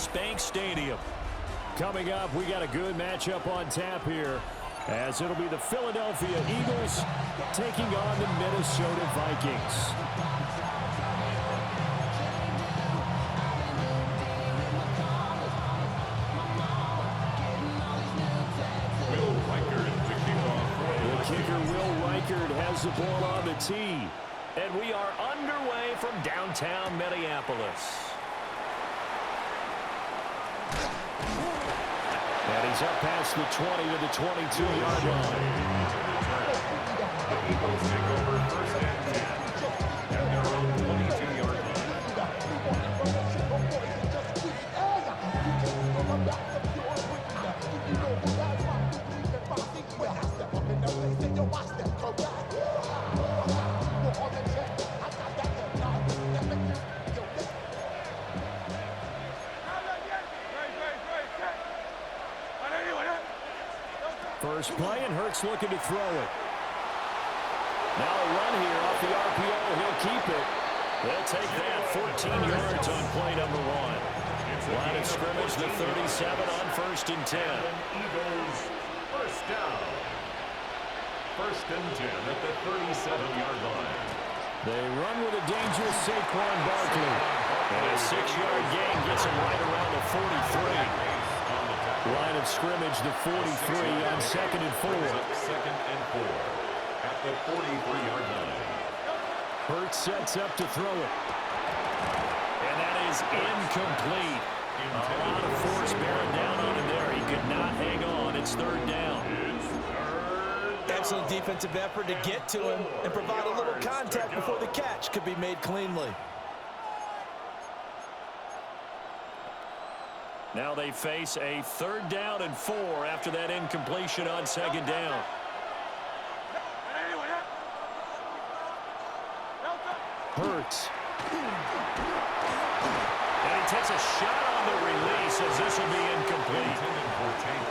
US Bank Stadium. Coming up, we got a good matchup on tap here, as it'll be the Philadelphia Eagles taking on the Minnesota Vikings. The kicker, Will Reichard, has the ball on the tee. And we are underway from downtown Minneapolis. And he's up past the 20 to the 22-yard line. The Eagles take over first and 10 at their own 22-yard line. First play, and Hurts looking to throw it. Now a run here off the RPO. He'll keep it. They'll take that 14 yards on play number 1. Line of scrimmage, the 37 on first and 10. Eagles first down. First and 10 at the 37-yard line. They run with a dangerous Saquon Barkley. And a 6-yard gain gets him right around the 43. Line of scrimmage, the 43 on second and 4. Second and 4 at the 43-yard line. Hurts sets up to throw it. And that is incomplete. A lot of force bearing down on him there. He could not hang on. It's third down. Excellent defensive effort to get to him and provide a little contact before the catch could be made cleanly. Now they face a third down and 4 after that incompletion on second down. Hurts. And he takes a shot on the release as this will be incomplete.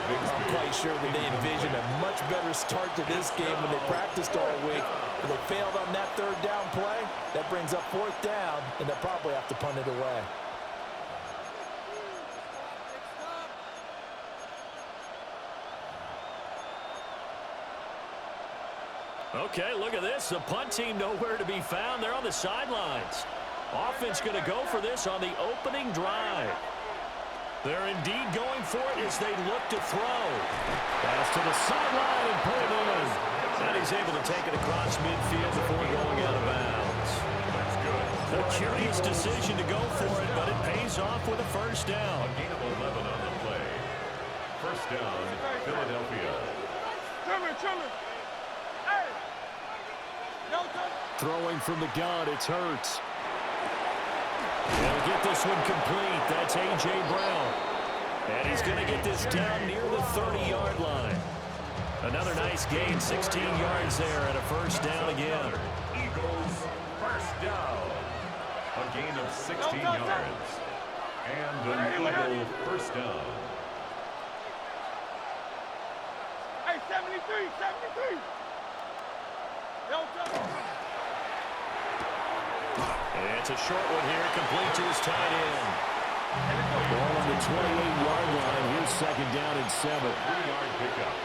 I'm quite sure that they envisioned a much better start to this game when they practiced all week. But they failed on that third down play. That brings up fourth down, and they'll probably have to punt it away. Okay, look at this. The punt team nowhere to be found. They're on the sidelines. Offense going to go for this on the opening drive. They're indeed going for it as they look to throw. Pass to the sideline and put it in. And he's able to take it across midfield before going out of bounds. That's good. A curious decision to go for it, but it pays off with a first down. A gain of 11 on the play. First down, Philadelphia. Throwing from the gun, it's Hurts. They'll get this one complete. That's A.J. Brown. And he's going to get this down near the 30-yard line. Another nice gain, 16 yards there, and a first down again. Eagles first down. A gain of 16 yards. And an Eagle first down. Hey, 73. And it's a short one here, complete to his tight end. Ball on the 28-yard line. Here's second down and 7. 3-yard pickup.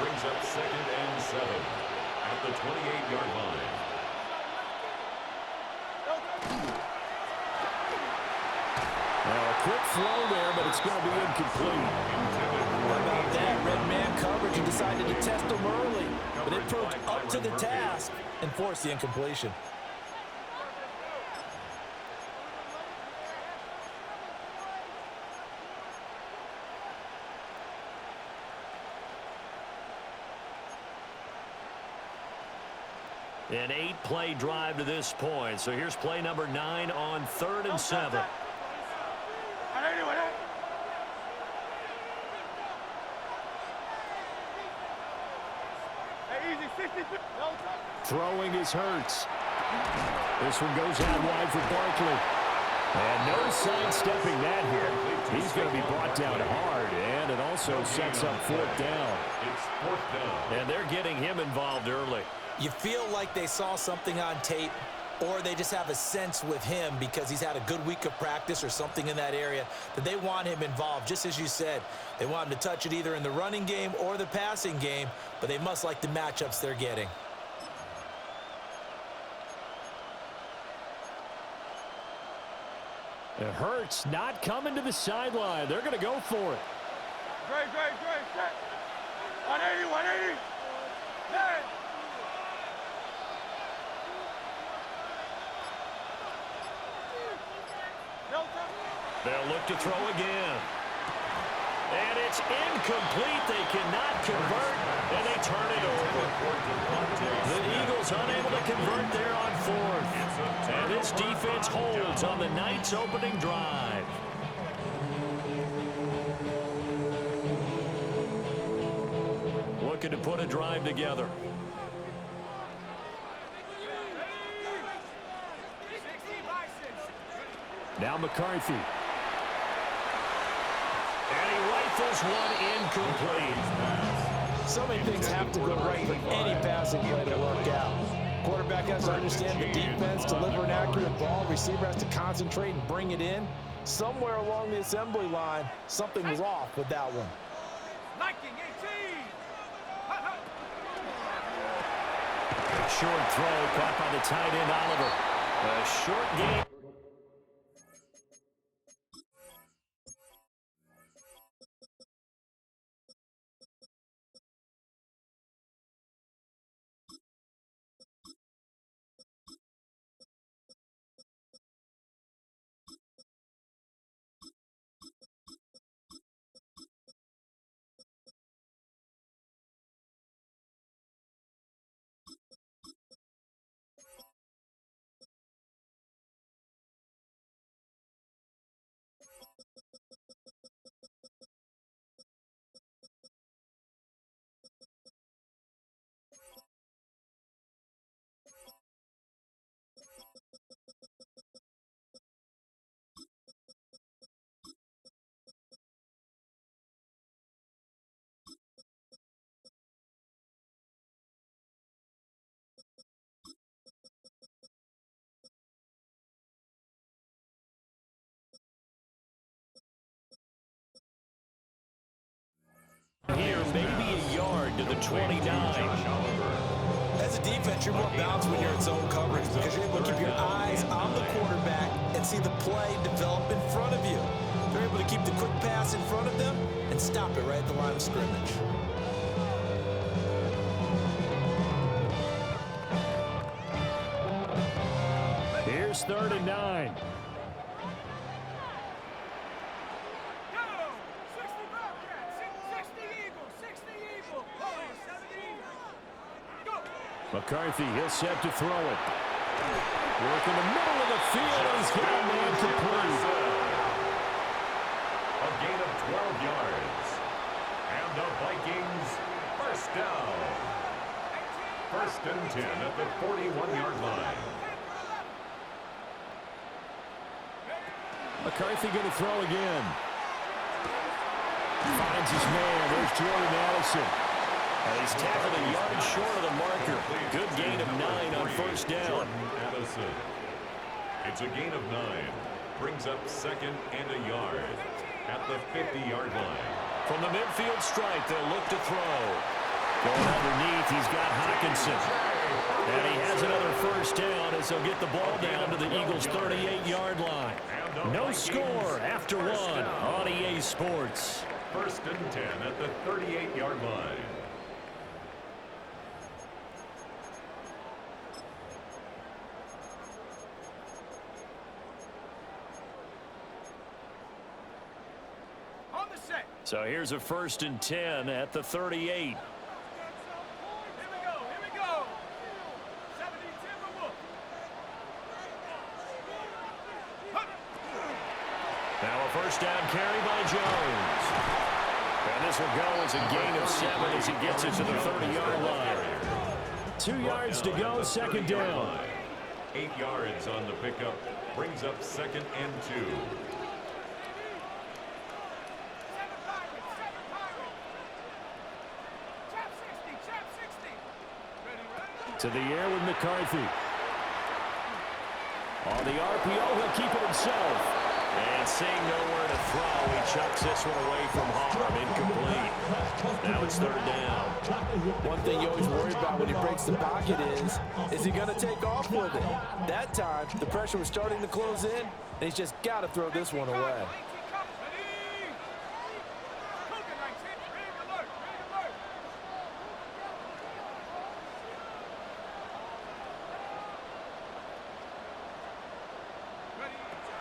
Brings up second and 7 at the 28-yard line. Now a quick flow there, but it's going to be incomplete. How about that? Red man coverage and decided to test him early. But it proved up to the task and forced the incompletion. An 8-play drive to this point. So here's play number 9 on 3rd and 7. Throwing is Hurts. This one goes out wide for Barkley. And no sidestepping that here. He's going to be brought down hard, and it also sets up fourth down. It's fourth down. And they're getting him involved early. You feel like they saw something on tape, or they just have a sense with him because he's had a good week of practice or something in that area that they want him involved. Just as you said, they want him to touch it either in the running game or the passing game, but they must like the matchups they're getting. It hurts not coming to the sideline. They're going to go for it. Great, set. 180, 180. Hey. They'll look to throw again. And it's incomplete. They cannot convert, and they turn it over. The Eagles unable to convert there on fourth. And this defense holds on the Knights' opening drive. Looking to put a drive together. Now McCarthy. And he rifles one incomplete. So many things have to go right for any passing play to work out. Quarterback has to understand the defense, deliver an accurate ball. Receiver has to concentrate and bring it in. Somewhere along the assembly line, something was off with that one. Liking 18. A short throw caught by the tight end, Oliver. A short game. Here, maybe a yard to the 29. As a defense, you're more balanced when you're in zone coverage because you're able to keep your eyes on the quarterback and see the play develop in front of you. They're able to keep the quick pass in front of them and stop it right at the line of scrimmage. Here's 3rd and 9. McCarthy, he'll set to throw it. Work in the middle of the field, and he's got a man complete. A gain of 12 yards. And the Vikings, first down. 1st and 10 at the 41-yard line. McCarthy going to throw again. Finds his man. There's Jordan Addison. He's tackled a yard short of the marker. Good gain of 9 on 1st down. Jordan Addison. It's a gain of 9. Brings up 2nd and a yard at the 50-yard line. From the midfield stripe, they'll look to throw. Going underneath, he's got Hockenson. And he has another 1st down as he'll get the ball down to the Eagles' 38-yard line. No score after 1 on EA Sports. 1st and 10 at the 38-yard line. So here's a 1st and 10 at the 38. Here we go. 70 Timberwolves. Now a 1st down carry by Jones. And this will go as a gain of 7 as he gets it to the 30-yard line. 2 yards to go, 2nd down. 8 yards on the pickup. Brings up 2nd and 2. To the air with McCarthy. On the RPO, he'll keep it himself. And seeing nowhere to throw, he chucks this one away from harm. Incomplete. Now it's third down. One thing you always worry about when he breaks the pocket is he going to take off with it? That time, the pressure was starting to close in, and he's just got to throw this one away.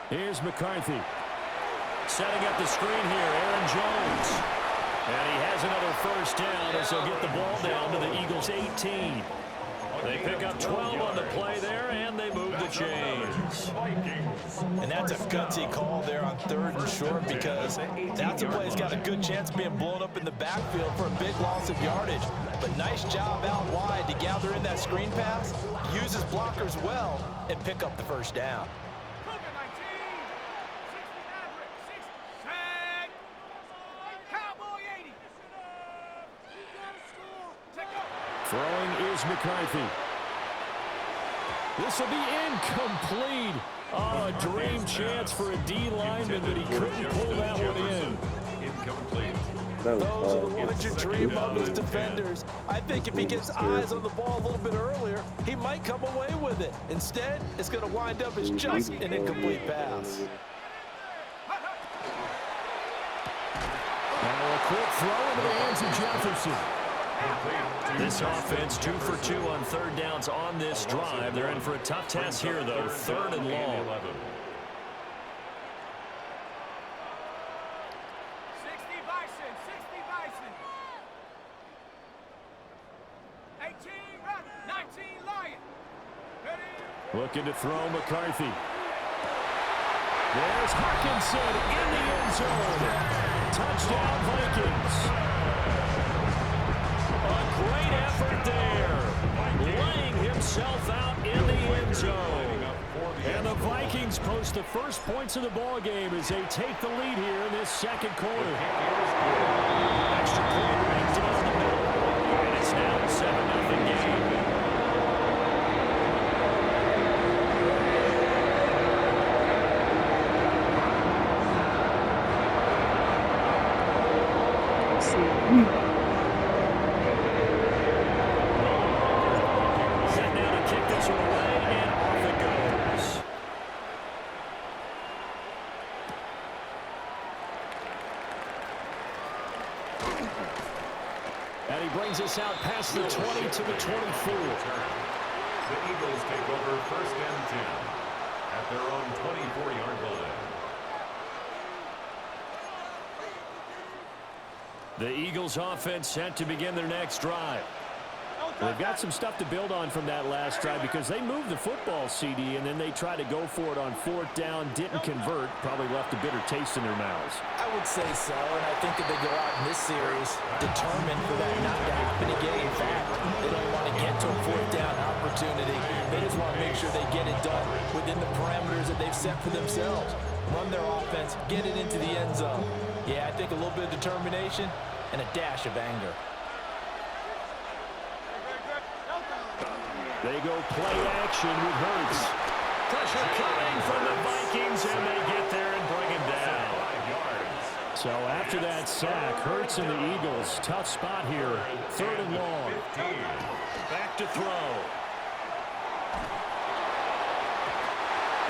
Here's McCarthy. Setting up the screen here, Aaron Jones. And he has another first down as he'll get the ball down to the Eagles' 18. They pick up 12 on the play there, and they move the chains. And that's a gutsy call there on 3rd and short, because that's a play that's got a good chance of being blown up in the backfield for a big loss of yardage. But nice job out wide to gather in that screen pass, use his blockers well, and pick up the first down. Throwing is McCarthy. This will be incomplete. Oh, a dream chance for a D lineman, but he couldn't pull that one in. Incomplete. Those are the ones you dream of as defenders. I think if he gets eyes on the ball a little bit earlier, he might come away with it. Instead, it's going to wind up as just an incomplete pass. Now a quick throw into the hands of Jefferson. This offense 2 for 2 on 3rd downs on this drive. They're in for a tough task here, though. 3rd and long. 60 Bison, 60 Bison. 18 Run, 19 Lion. Ready? Looking to throw McCarthy. There's Hawkinson in the end zone. Touchdown, Vikings. A great effort there. Laying himself out in the end zone. And the Vikings post the first points of the ball game as they take the lead here in this second quarter. Extra point right down the middle. And it's now a 7-0 game. And he brings us out past the 20 to the 24. The Eagles take over 1st and 10 at their own 24-yard line. The Eagles offense set to begin their next drive. They've got some stuff to build on from that last drive because they moved the football, CD, and then they tried to go for it on 4th down, didn't convert, probably left a bitter taste in their mouths. I would say so, and I think that they go out in this series determined for that not to happen again. In fact, they don't want to get to a 4th down opportunity. They just want to make sure they get it done within the parameters that they've set for themselves. Run their offense, get it into the end zone. Yeah, I think a little bit of determination and a dash of anger. They go play action with Hurts. Pressure coming from the Vikings, and they get there and bring him down. 5 yards. So after that sack, Hurts and the Eagles, tough spot here, 3rd and long. 15. Back to throw.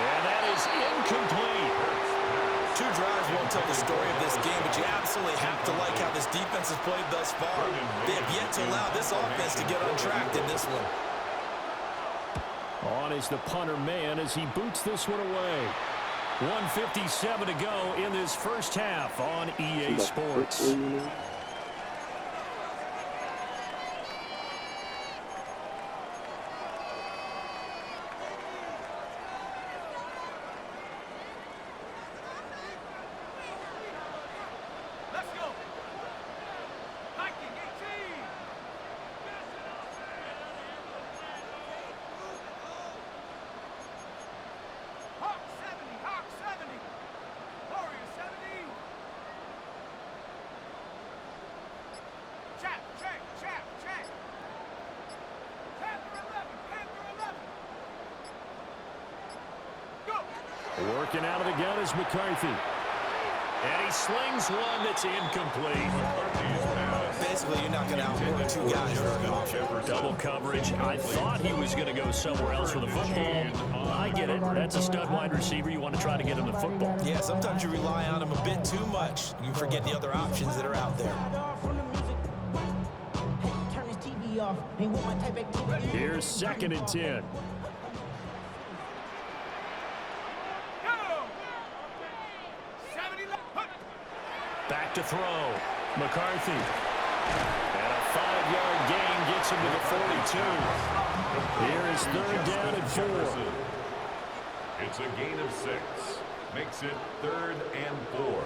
And that is incomplete. 2 drives won't tell the story of this game, but you absolutely have to like how this defense has played thus far. They have yet to allow this offense to get untracked in this one. On is the punter man as he boots this one away. 1:57 to go in this first half on EA Sports. Let's go. Viking 18. Hawk 70, Hawk 70. Warrior 70. Working out of the gun is McCarthy. And he slings one that's incomplete. Basically, you're not going to outwork two guys very often. Double coverage. I thought he was going to go somewhere else with the football. I get it. That's a stud wide receiver. You want to try to get him the football. Yeah, sometimes you rely on him a bit too much. You forget the other options that are out there. Here's 2nd and 10. Back to throw. McCarthy. And a 5-yard gain gets him to the 42. Here is 3rd down and 4. It's a gain of 6. Makes it 3rd and 4.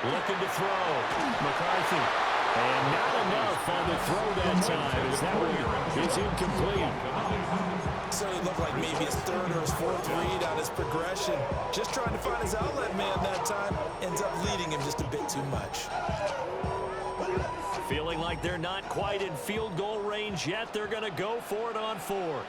Looking to throw. McCarthy. And not enough on the throw that time as that one is incomplete. So it looked like maybe his 3rd or his 4th read on his progression. Just trying to find his outlet man that time. Ends up leading him just a bit too much. Feeling like they're not quite in field goal range yet. They're going to go for it on 4th.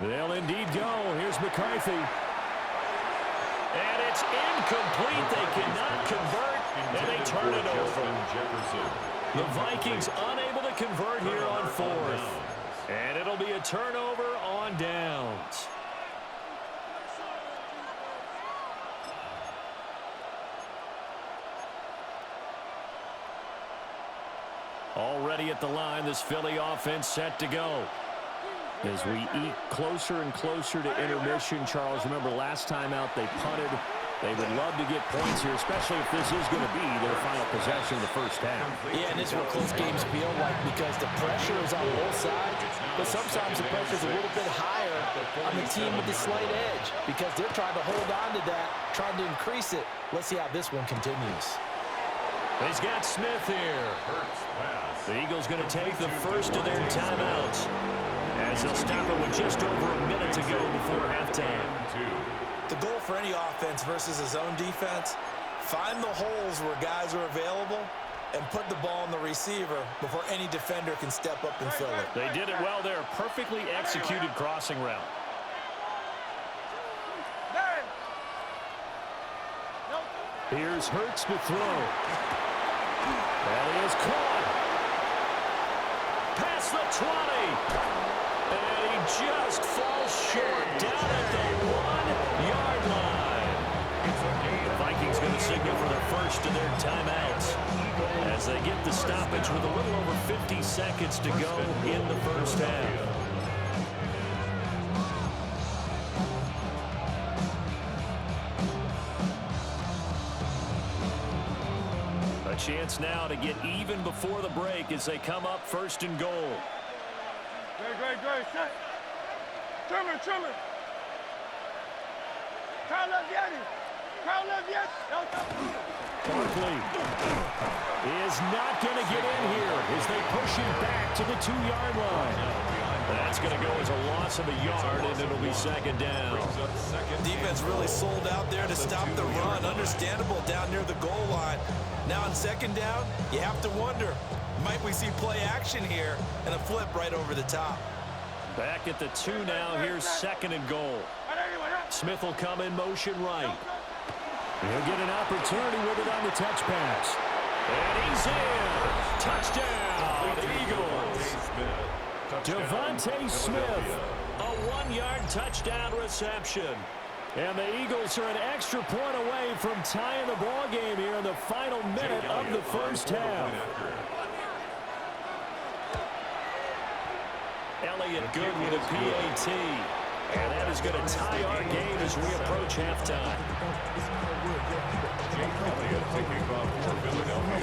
They'll indeed go. Here's McCarthy. And it's incomplete. They cannot convert, and they turn it over. Jefferson. The Vikings unable to convert here on 4th. And it'll be a turnover on downs. Already at the line, this Philly offense set to go. As we eke closer and closer to intermission, Charles, remember last time out they punted. They would love to get points here, especially if this is going to be their final possession of the first half. Yeah, and this is what close games feel like because the pressure is on both sides, but sometimes the pressure is a little bit higher on the team with the slight edge because they're trying to hold on to that, trying to increase it. Let's see how this one continues. He's got Smith here. The Eagles going to take the first of their timeouts, as they'll stop it with just over a minute to go before halftime. The goal for any offense versus a zone defense, find the holes where guys are available and put the ball on the receiver before any defender can step up and fill it. They did it well there. Perfectly executed crossing route. Here's Hurts to throw. That is caught. Past the 20. And he just falls short down at the 1-yard line. The Vikings going to signal for their first of their timeouts as they get the stoppage with a little over 50 seconds to go in the first half. A chance now to get even before the break as they come up 1st and goal. Great. Set. Trimmer. Carl Leviati. Barkley is not going to get in here as they push him back to the 2-yard line. That's going to go as a loss of a yard, and it'll be 2nd down. Defense really sold out there to stop the run. Understandable down near the goal line. Now on 2nd down, you have to wonder, might we see play action here and a flip right over the top? Back at the 2 now. Here's 2nd and goal. Smith will come in motion right. He'll get an opportunity with it on the touch pass. And he's in. Touchdown, Eagles. Devontae Smith. A 1-yard touchdown reception. And the Eagles are an extra point away from tying the ball game here in the final minute of the first half. Elliott good with a PAT. And that is going to tie our game as we approach halftime.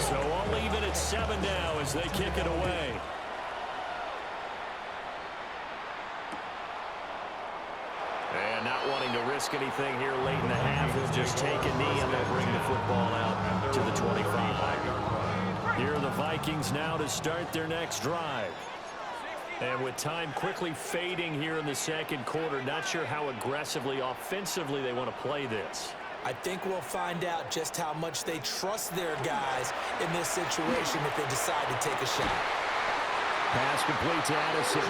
So I'll leave it at 7 now as they kick it away. And now Not wanting to risk anything here late in the half. He'll just take a knee and they'll bring the football out to the 25. Here are the Vikings now to start their next drive. And with time quickly fading here in the second quarter, not sure how aggressively, offensively they want to play this. I think we'll find out just how much they trust their guys in this situation if they decide to take a shot. Pass complete to Addison.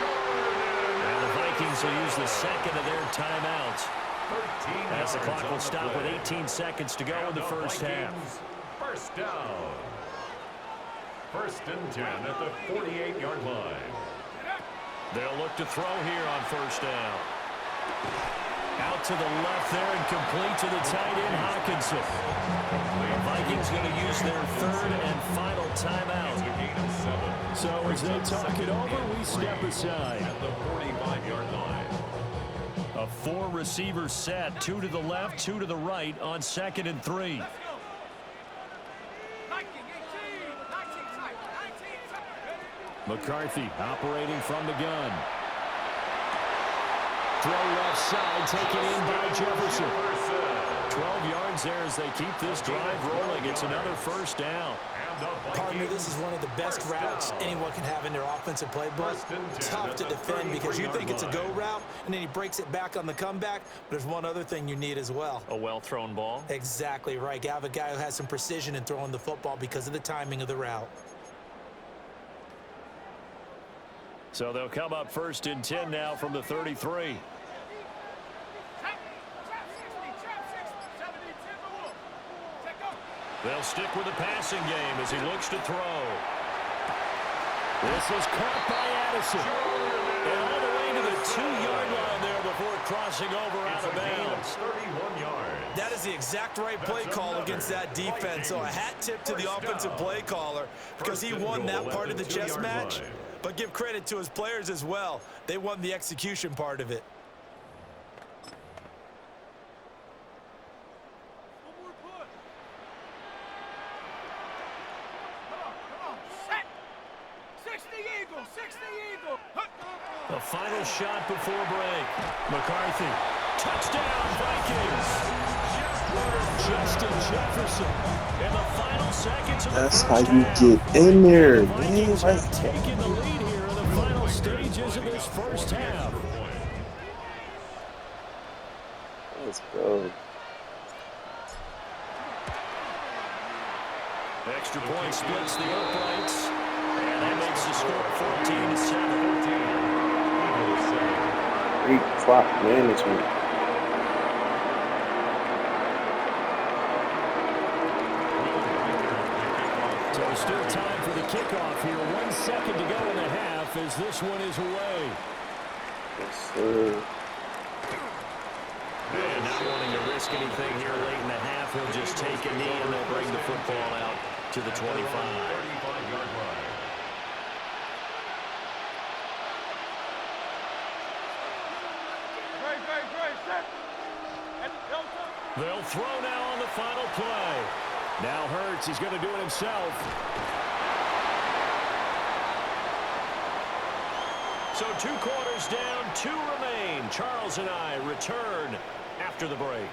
And the Vikings will use the second of their timeouts. As the clock will stop with 18 seconds to go in the first half. First down. 1st and 10 at the 48-yard line. They'll look to throw here on first down. Out to the left there and complete to the tight end, Hawkinson. The Vikings going to use their third and final timeout. So as they talk it over, we step aside. At the 45-yard line. A 4-receiver set, 2 to the left, 2 to the right on 2nd and 3. McCarthy operating from the gun. Throw left side, taken in by Jefferson. 12 yards there as they keep this drive rolling. It's another first down. Partner, this is one of the best routes anyone can have in their offensive playbook. Tough to defend because you think it's a go route, and then he breaks it back on the comeback. There's one other thing you need as well. A well-thrown ball. Exactly right. You have a guy who has some precision in throwing the football because of the timing of the route. So they'll come up 1st and 10 now from the 33. They'll stick with the passing game as he looks to throw. This is caught by Addison. And all the way to the 2-yard line there before crossing over out of bounds. 31 yards. That is the exact right play call against that defense. So a hat tip to the offensive play caller because he won that part of the chess match. But give credit to his players as well. They won the execution part of it. The final shot before break. McCarthy. Touchdown, Vikings. Justin Jefferson. In the final seconds of the That's first how you half. get in there, The man. Vikings Like, have taken the lead here in the final stages of this first half. let's go. Extra point splits the uprights. And that makes the score 14-7. Great clock management. So still time for the kickoff here. 1 second to go in the half as this one is away. Yes, sir. And not wanting to risk anything here late in the half, he'll just take a knee and they'll bring the football out to the 25. 35-yard line. They'll throw now on the final play. Now Hurts, he's going to do it himself. So 2 quarters down, 2 remain. Charles and I return after the break.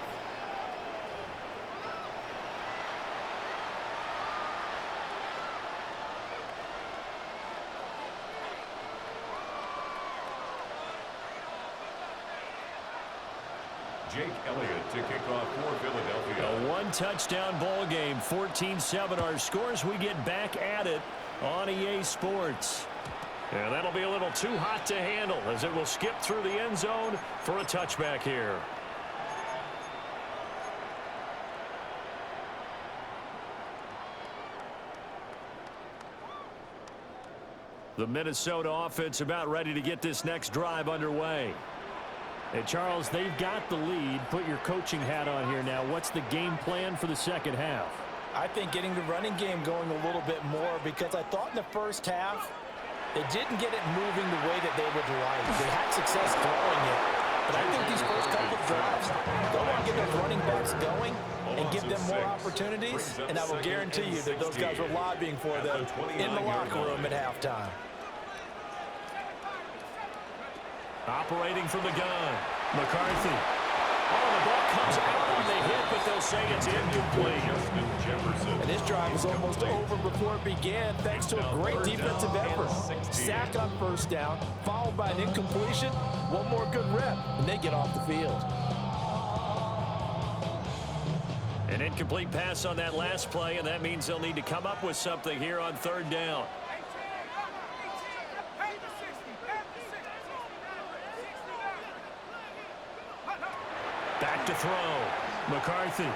Jake Elliott to kick off for Philadelphia. A 1-touchdown ball game, 14-7 our scores. We get back at it on EA Sports. And that'll be a little too hot to handle as it will skip through the end zone for a touchback here. The Minnesota offense about ready to get this next drive underway. Hey, Charles, they've got the lead. Put your coaching hat on here now. What's the game plan for the second half? I think getting the running game going a little bit more because I thought in the first half they didn't get it moving the way that they would like. They had success throwing it. But I think these first couple of drives, they'll want to get those running backs going and give them more opportunities. And I will guarantee you that those guys were lobbying for them in the locker room at halftime. Operating from the gun, McCarthy. Oh, the ball comes out on the hit, but they'll say it's incomplete. Jefferson. And this drive was almost over before it began thanks to a great defensive effort. Sack on first down, followed by an incompletion. One more good rep, and they get off the field. An incomplete pass on that last play, and that means they'll need to come up with something here on third down. Back to throw. McCarthy.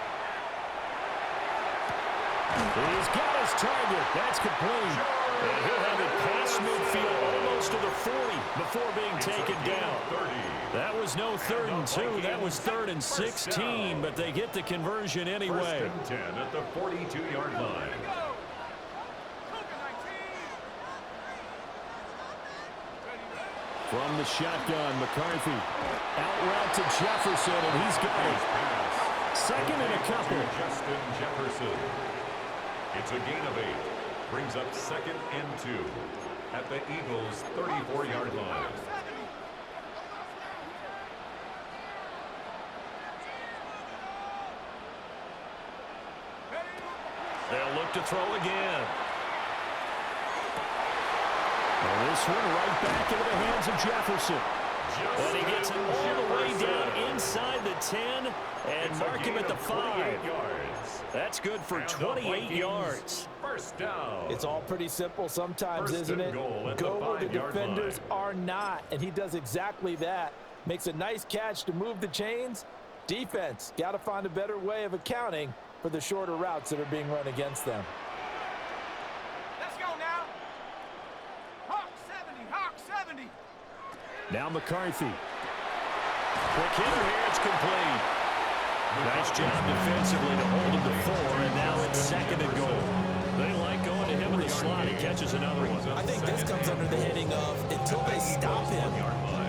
He's got his target. That's complete. And he'll have it past midfield almost to the 40 before being taken down. That was no 3rd and 2. That was 3rd and 16, but they get the conversion anyway. 1st and 10 at the 42-yard line. From the shotgun, McCarthy. Out route to Jefferson, and he's got it. 2nd and a couple. Justin Jefferson. It's a gain of 8. Brings up 2nd and 2 at the Eagles' 34-yard line. They'll look to throw again. And this one right back into the hands of Jefferson. And he gets it all the way down inside the 10 and mark him at the 5. That's good for 28 yards. First down. It's all pretty simple sometimes, isn't it? Go where the defenders are not, and he does exactly that. Makes a nice catch to move the chains. Defense got to find a better way of accounting for the shorter routes that are being run against them. Let's go now. Hawk 70, Hawk 70. Now McCarthy. Quick hitter here, it's complete. Nice job defensively to hold him to 4, and now it's 2nd and goal. They like going to him in the slot. He catches another one. I think this comes under the heading of until they stop him,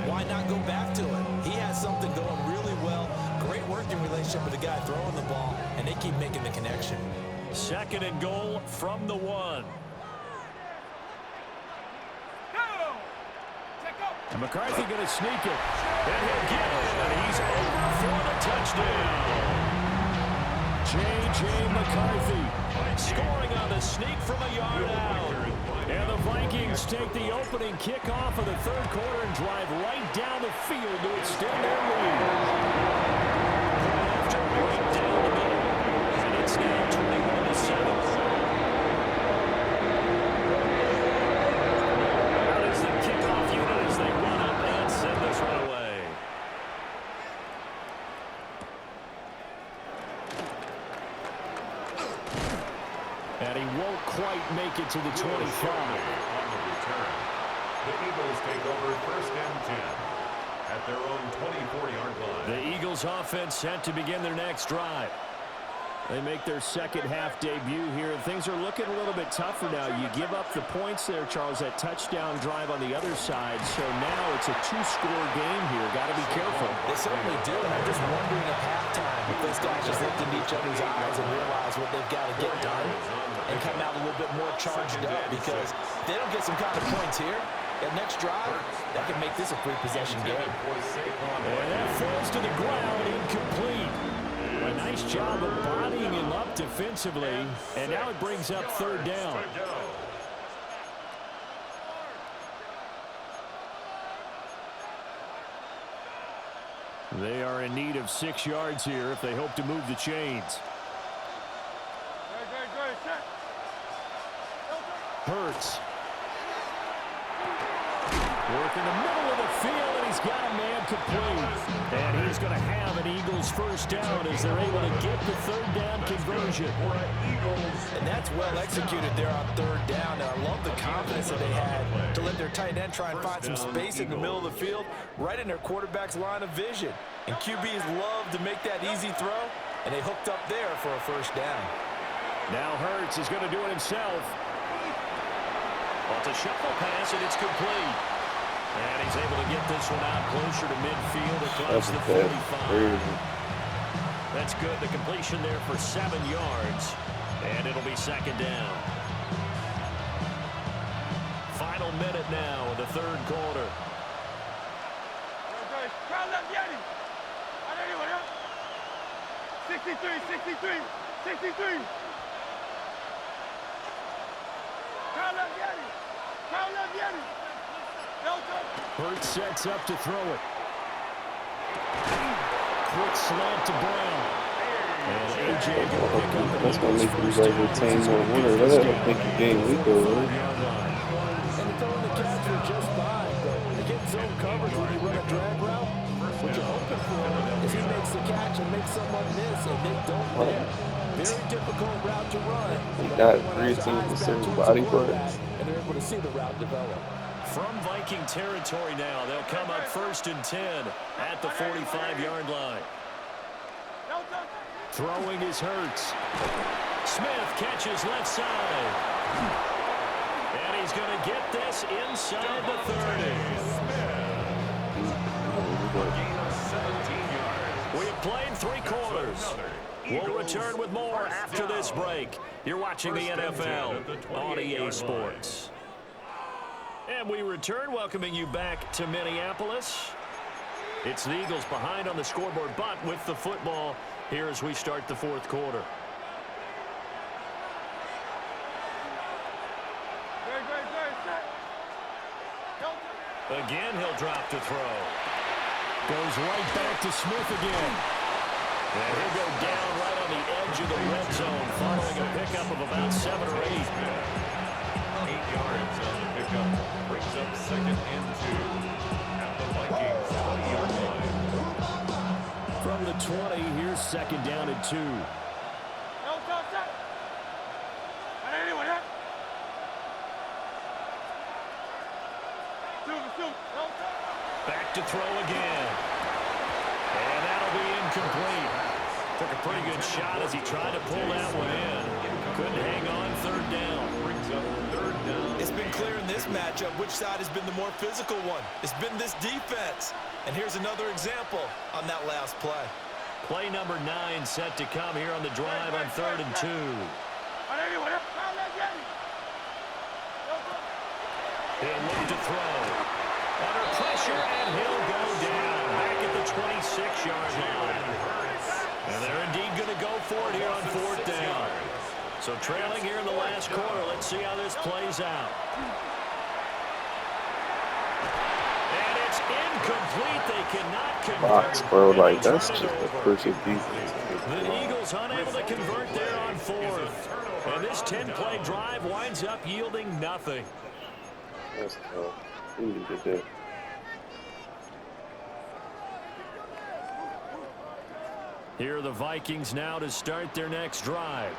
why not go back to it? He has something going really well. Great working relationship with the guy throwing the ball, and they keep making the connection. 2nd and goal from the 1. And McCarthy going to sneak it. And he'll get it. He's over for the touchdown. J.J. McCarthy. Scoring on the sneak from a yard out. And the Vikings take the opening kickoff of the 3rd quarter and drive right down the field to extend their lead. After right down the middle. And it's now 21-7. And he won't quite make it to the 25. On the return, the Eagles take over 1st and 10 at their own 24-yard line. The Eagles offense set to begin their next drive. They make their 2nd half debut here, and things are looking a little bit tougher now. You give up the points there, Charles, that touchdown drive on the other side. So now it's a 2-score game here. Got to be careful. They certainly do, and I'm just wondering at halftime if those guys just looked into each other's eyes and realize what they've got to get done and come out a little bit more charged up, because if they don't get some kind of points here, that next drive, that can make this a 3-possession game. And that falls to the ground, incomplete. A nice job of bodying him up defensively, and now it brings up 3rd down. They are in need of 6 yards here if they hope to move the chains. Hurts. Work in the middle of the field, and he's got a man complete. And he's going to have an Eagles 1st down as they're able to get the 3rd down conversion. And that's well executed there on 3rd down. And I love the confidence that they had to let their tight end try and find some space in the middle of the field, right in their quarterback's line of vision. And QBs love to make that easy throw, and they hooked up there for a 1st down. Now Hurts is going to do it himself. Well, it's a shuffle pass, and it's complete. And he's able to get this one out closer to midfield across the 45. That's good. The completion there for 7 yards. And it'll be 2nd down. Final minute now of the 3rd quarter. Crowd left Yeti. I know you want 63, 63, 63. Kyle left, get it. Kyle left, get it. Hurts sets up to throw it. Quick slant to Brown. And A.J. going to pick up an That's gonna Eagles make you first guys down retain as more we winners. begin I this gotta game think at the the game we go, 45-yard line. And the throwing the catch are just fine, but they get zone coverage when you run a drag route. What you're hoping for is he makes the catch and makes someone miss, and they don't there. Very difficult route to run. He But got everyone has 3 their eyes teams back in towards body the quarterback, parts. and they're able to see the route develop. From Viking territory now, they'll come up 1st and 10 at the 45-yard line. Throwing is Hurts. Smith catches left side. And he's going to get this inside the 30. Gain of 17 yards. We have played 3 quarters. We'll return with more after this break. You're watching the NFL on EA Sports. And we return, welcoming you back to Minneapolis. It's the Eagles behind on the scoreboard, but with the football here as we start the 4th quarter. Again, he'll drop to throw. Goes right back to Smith again. And he'll go down right on the edge of the red zone, following a pickup of about 7 or 8. 8 yards on the pickup. Brings up 2nd and 2. At the Vikings 20-yard line. From the 20, here's 2nd down and 2. Back to throw again. And that'll be incomplete. Took a pretty good shot as he tried to pull that one in. Couldn't hang on, 3rd down. Brings up 3rd down. It's been clear in this matchup which side has been the more physical one. It's been this defense. And here's another example on that last play. Play number 9 set to come here on the drive on 3rd and 2. He'll look to throw. Under pressure, and he'll go down back at the 26-yard line. And they're indeed going to go for it here on 4th down. So trailing here in the last quarter. Let's see how this plays out. And it's incomplete. They cannot convert. Box, bro, like that's just a perfect defense. The Eagles unable to convert there on 4th. And this 10-play drive winds up yielding nothing. That's tough. We need to do. Here are the Vikings now to start their next drive.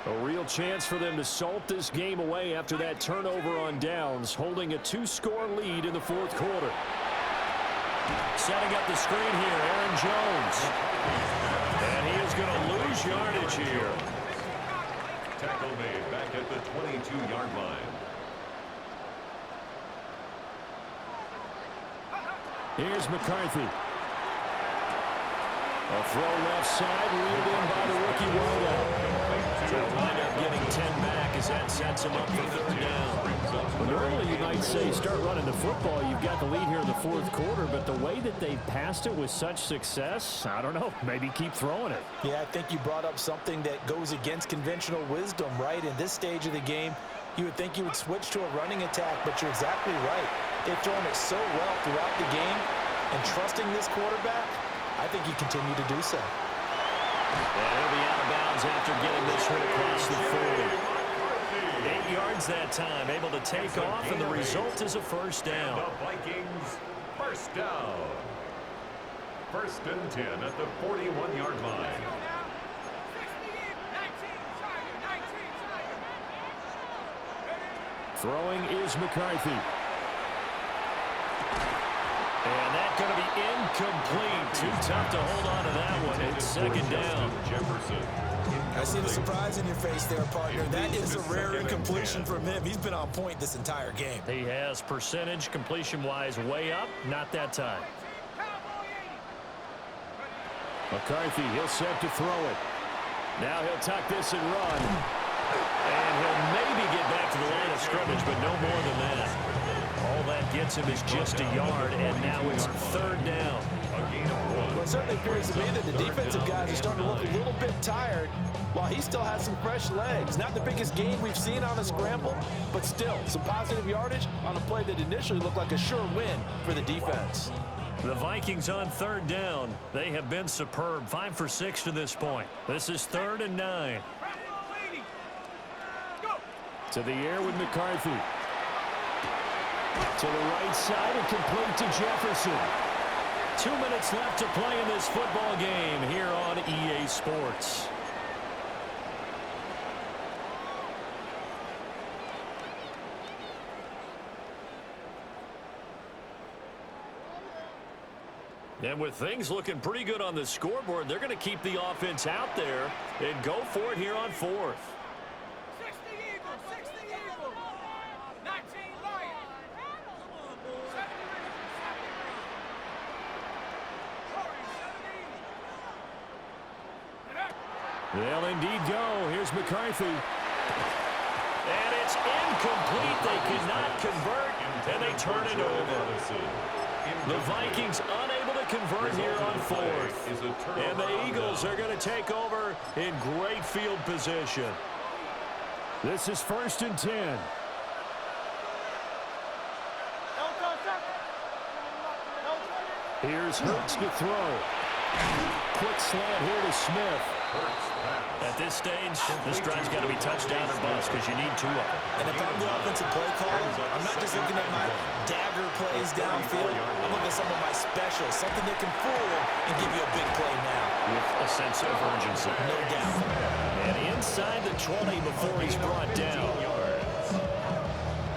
A real chance for them to salt this game away after that turnover on downs, holding a 2-score lead in the 4th quarter. Setting up the screen here, Aaron Jones. And he is going to lose yardage here. Tackle made back at the 22-yard line. Here's McCarthy. A throw left side, reeled in by the rookie wideout. They'll wind up getting 10 back as that sets him up for 3rd down. Well, normally you might say start running the football. You've got the lead here in the 4th quarter, but the way that they've passed it with such success, I don't know, maybe keep throwing it. Yeah, I think you brought up something that goes against conventional wisdom, right? In this stage of the game, you would think you would switch to a running attack, but you're exactly right. They've thrown it so well throughout the game, and trusting this quarterback, I think you continue to do so. And he'll be out of bounds after getting this one across the 40. 8 yards that time, able to take off, and the result is a 1st down. The Vikings, 1st down. 1st and 10 at the 41-yard line. Throwing is McCarthy. And that's going to be incomplete. Too tough to hold on to that one. It's 2nd down. Jefferson. I see the surprise in your face there, partner. That is a rare incompletion from him. He's been on point this entire game. He has percentage completion-wise way up. Not that time. McCarthy, he'll set to throw it. Now he'll tuck this and run. And he'll maybe get back to the line of scrimmage, but no more than that. All that gets him is just a yard, and now it's 3rd down. a gain of 1. Well, it certainly appears to me that the defensive guys are starting to look a little bit tired, while he still has some fresh legs. Not the biggest gain we've seen on a scramble, but still some positive yardage on a play that initially looked like a sure win for the defense. The Vikings on 3rd down. They have been superb. 5 for 6 to this point. This is 3rd and 9. To the air with McCarthy. To the right side and complete to Jefferson. 2 minutes left to play in this football game here on EA Sports. And with things looking pretty good on the scoreboard, they're going to keep the offense out there and go for it here on 4th. 60 Eagles, 60 Eagles. 19 Lions. 70 They'll indeed go. Here's McCarthy. And it's incomplete. They cannot convert, and they turn it over. The Vikings unable to convert here on 4th. And the Eagles are going to take over in great field position. This is 1st and 10. Here's Hurts to throw. Quick slant here to Smith. At this stage, this drive's got to be touchdown or bust because you need 2 of them. And if I'm the offensive play caller, I'm not just looking at my dagger plays downfield. I'm looking at some of my specials, something that can fool and give you a big play now. With a sense of urgency. No doubt. And inside the 20 before he's brought down.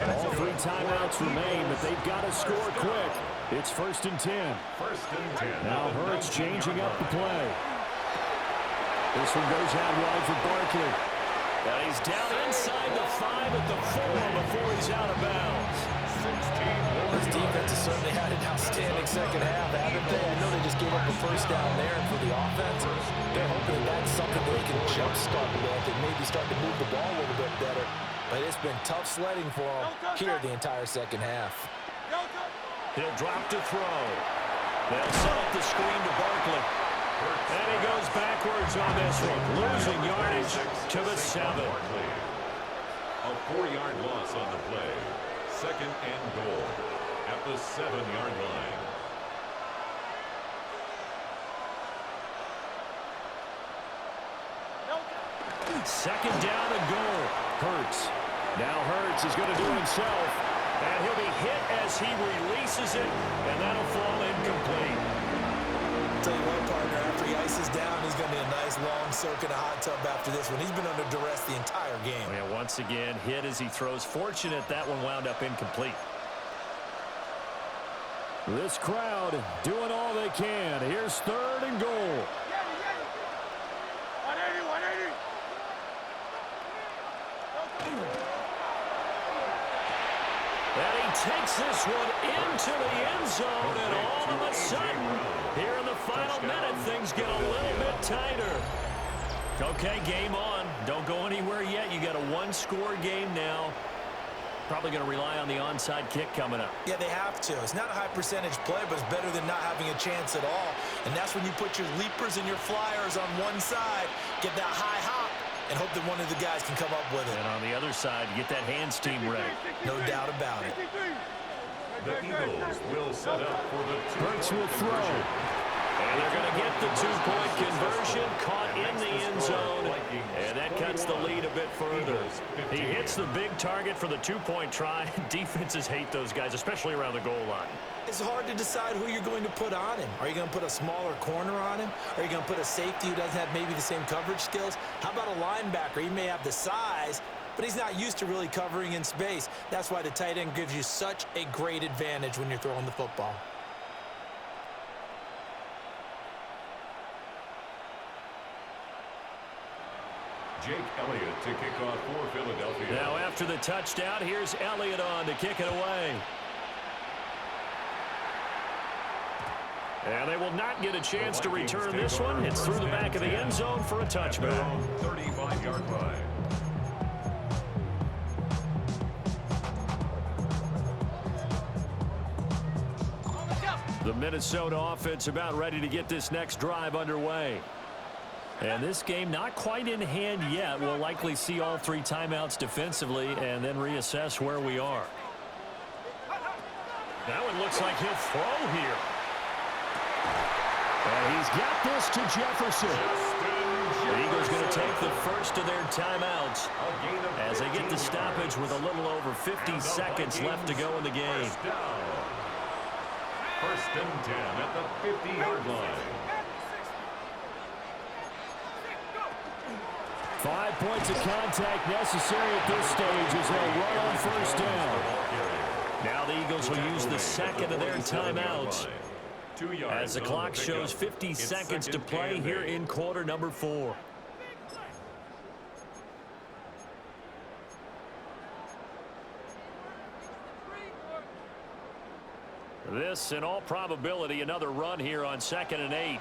All 3 timeouts remain, but they've got to score quick. It's 1st and 10. 1st and 10. Now Hurts changing up the play. This one goes out wide for Barkley. Now he's down inside the 5 at the 4 before he's out of bounds. This defense has certainly had an outstanding second half, haven't they? I know they just gave up a 1st down there, and for the offense, they're hoping that's something they can jumpstart with and maybe start to move the ball a little bit better. But it's been tough sledding for them here the entire second half. He'll drop to throw. They'll set up the screen to Barkley. And he goes backwards on this one, losing yardage to the 7. A 4-yard loss on the play. 2nd and goal at the 7-yard line. Second down and goal. Hurts. Now Hurts is going to do it himself. And he'll be hit as he releases it, and that'll fall incomplete. Tell you what, partner, after he ices down, he's going to be a nice long soak in a hot tub after this one. He's been under duress the entire game. Yeah, once again, hit as he throws. Fortunate that one wound up incomplete. This crowd doing all they can. Here's 3rd and goal. 180, 180. And he takes this one into the end zone, and all of a sudden, here in the final minute, things get a little bit tighter. Okay, game on. Don't go anywhere yet. You got a 1-score game now. Probably going to rely on the onside kick coming up. Yeah, they have to. It's not a high percentage play, but it's better than not having a chance at all. And that's when you put your leapers and your flyers on one side, get that high hop, and hope that one of the guys can come up with it. And on the other side, you get that hands team ready. No doubt about it. The Eagles will set up for the Hurts will throw. And they're going to get the 2-point conversion, caught in the end zone, and that cuts the lead a bit further. He hits the big target for the 2-point try. Defenses hate those guys, especially around the goal line. It's hard to decide who you're going to put on him. Are you going to put a smaller corner on him? Are you going to put a safety who doesn't have maybe the same coverage skills? How about a linebacker? He may have the size, but he's not used to really covering in space. That's why the tight end gives you such a great advantage when you're throwing the football. Jake Elliott to kick off for Philadelphia. Now after the touchdown, here's Elliott on to kick it away. And they will not get a chance to return this one. It's through the back of the end zone for a touchback. 35-yard line. The Minnesota offense about ready to get this next drive underway. And this game not quite in hand yet. We'll likely see all 3 timeouts defensively and then reassess where we are. Now it looks like he'll throw here. And he's got this to Jefferson. The Eagles going to take the first of their timeouts as they get the stoppage with a little over 50 seconds left to go in the game. First and 10 at the 50-yard line. 5 points of contact necessary at this stage as they'll run on first down. Now the Eagles will use the second of their timeouts as the clock shows 50 seconds to play here in quarter number 4. This, in all probability, another run here on 2nd and 8.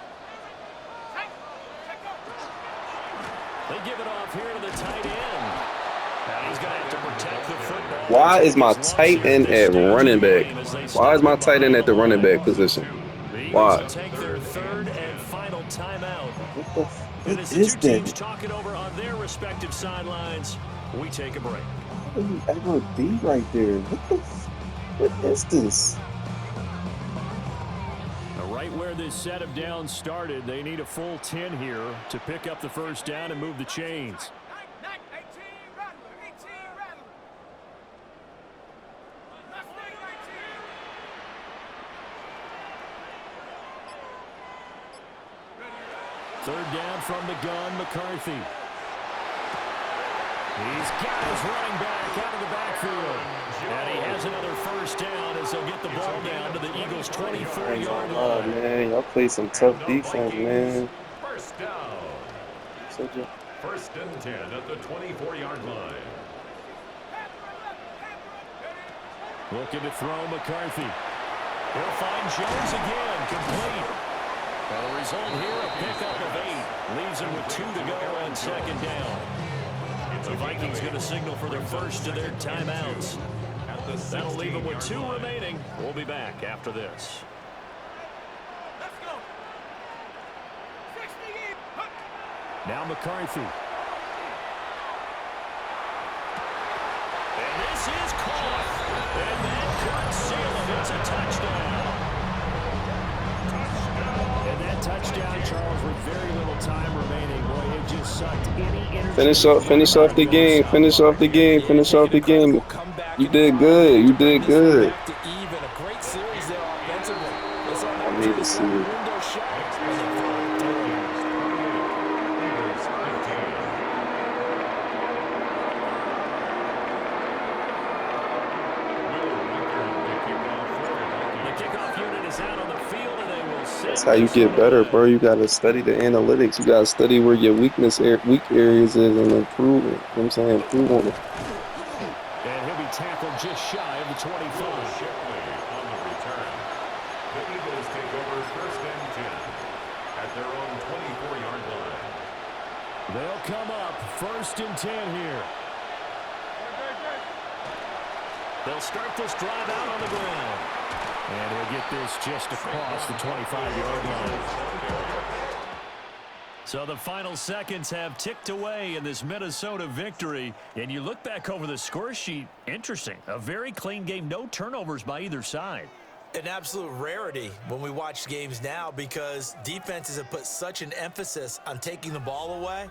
They give it off here to the tight end. Now he's going to have to protect the football. Why is my tight end at running back? Why is my tight end at the running back position? Why? Take their 3rd and final timeout. What As is the 2 teams that? talking over on their respective sidelines, we take a break. How do you ever be right there? What is this? Right where this set of downs started, they need a full 10 here to pick up the first down and move the chains. Third down from the gun, McCarthy. He's got his running back out of the backfield. And he has another first down as they'll get the ball down to the Eagles' 24-yard Oh line. man, y'all play some tough defense, man. First down. First and 10 at the 24-yard line. Looking to throw McCarthy. He'll find Jones again, complete. Well, the result here, a pickup of 8. Leaves him with 2 to go on 2nd down. The Vikings going to signal for their first of their timeouts. That'll leave them with 2 remaining. We'll be back after this. Now McCarthy. And this is caught. And that could seal him. It's a touchdown. And that touchdown, Charles, with very little time remaining. Boy, it just sucked any energy. Finish off the game. Finish off the game. Finish off the game. You did good. You did good. I need to see it. That's how you get better, bro. You gotta study the analytics. You gotta study where your weak areas is and improve it. You know what I'm saying? Improve on it. And he'll be tackled just shy of the 25. On the return, the Eagles take over first and 10 at their own 24-yard line. They'll come up first and 10 here. They'll start this drive out on the ground. And he'll get this just across the 25-yard line. So the final seconds have ticked away in this Minnesota victory. And you look back over the score sheet, interesting. A very clean game, no turnovers by either side. An absolute rarity when we watch games now because defenses have put such an emphasis on taking the ball away.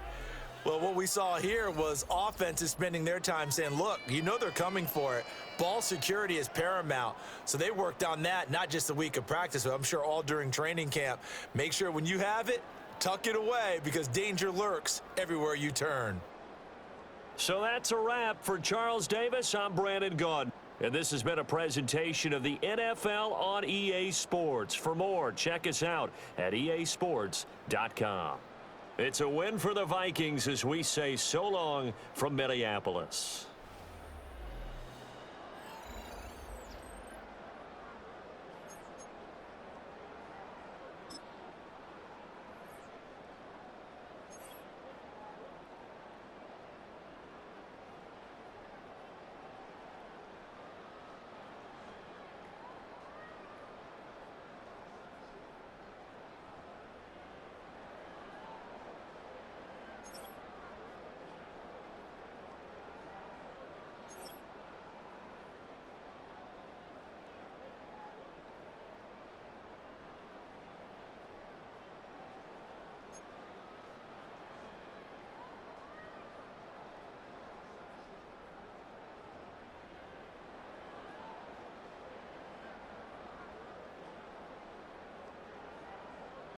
Well, what we saw here was offenses spending their time saying, look, you know they're coming for it. Ball security is paramount. So they worked on that, not just a week of practice, but I'm sure all during training camp. Make sure when you have it, tuck it away because danger lurks everywhere you turn. So that's a wrap for Charles Davis. I'm Brandon Gaudin. And this has been a presentation of the NFL on EA Sports. For more, check us out at easports.com. It's a win for the Vikings as we say so long from Minneapolis.